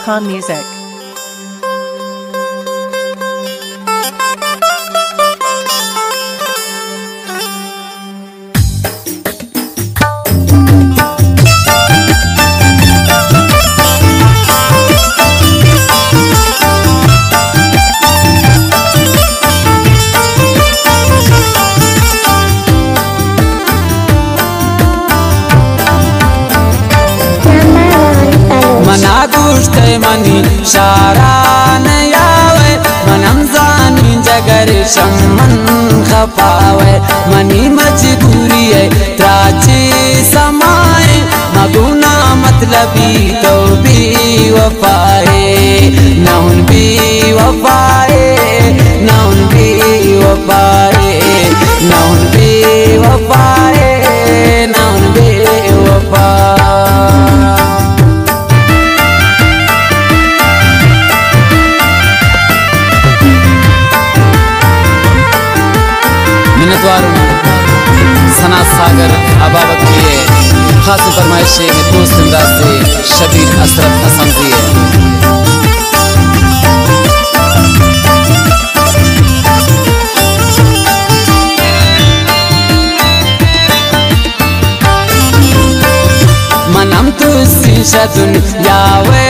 Ilham Music. Money शारान यावे मनम जानी जगर शमन खपावे मनी मजबूरी है त्राची समाए मगुना मतलबी तो भी वफाए नौन भी वफाए नौन भी वफाए नौन भी वफाए नौन भी वफाए सना सागर अबाबत के लिए खास फरमाइश है दोस्त अंदाज से शबीर असरफ हसन की है। मनम तुसी शदुन यावे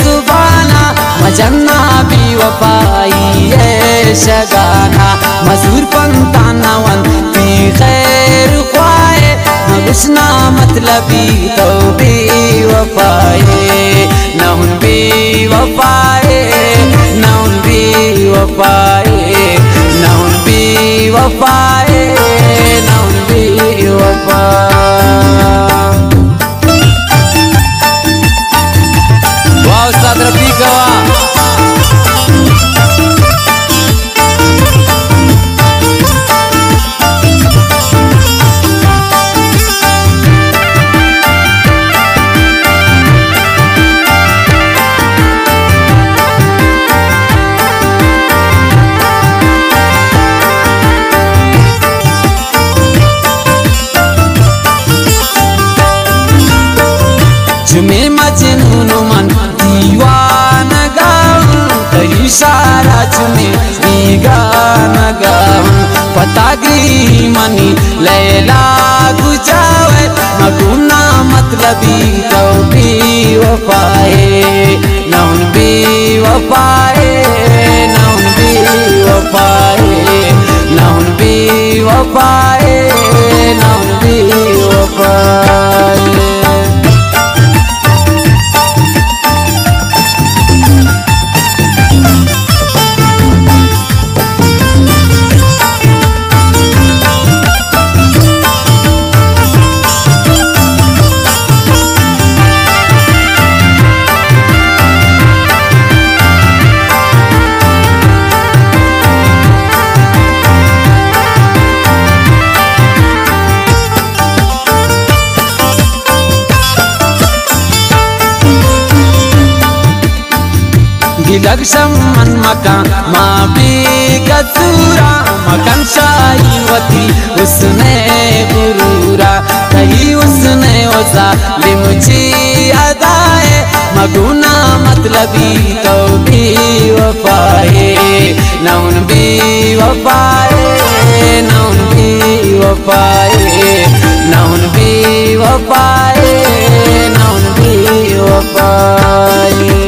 जुबाना मजन्ना भी वफाई है शगाना मजूर पंताना वन पी खैर ख्वाए मगुसना मतलबी तो भी वफाए नौन भी वफाए नौन भी वफाए नौन भी वफाए नौन भी वफाए वाह उस्ताद रफी गवा जुमे मजनून मन दीवान गाऊं कई सारा जुमे गान गाऊं पतागी मनी लैला गुजावे मगुना मतलबी तो भी वफाए नौन भी वफाए नौन भी वफाए नौन भी वफाए नौन भी वफाए गिलक्षम मन मकान माँ भी गसूरा मकान शाहीवती उसने गुरूरा कही उसने ओसा लिमुची अदाए मगुना मतलबी तो भी वफाए नौन भी वफाए नौन भी वफाए नौन भी वफाए नौन भी वफाए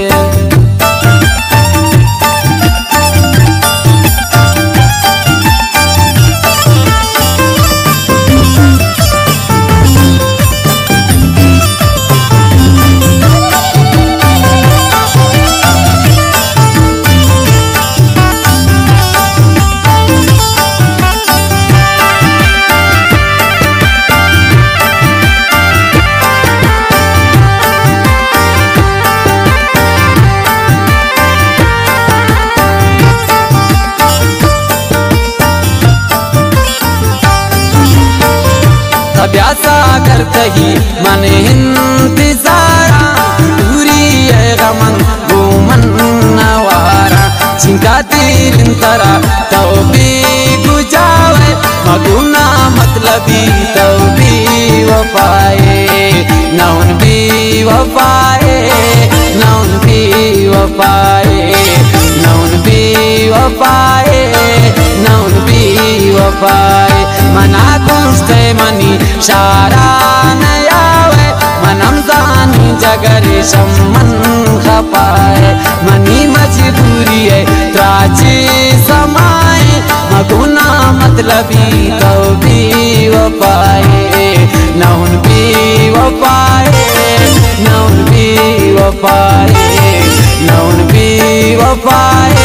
सागर कही मन इंतजारा दूरी है गमन घूमन नवारा चिंका तीर तरा तो भी गुजावे मगुना मतलबी तो भी वफाए नौन भी वफाए नौन भी वफाए नौन भी वफाए नौन भी वफाए मना कुस्ते मनी शारा नयावे मनम जानी जगरे शमन खपाए मनी मजबूरी है त्राची समाए मगुना मतलबी तो भी वफाए नौन भी वफाए नौन भी वफाए नौन भी वफाए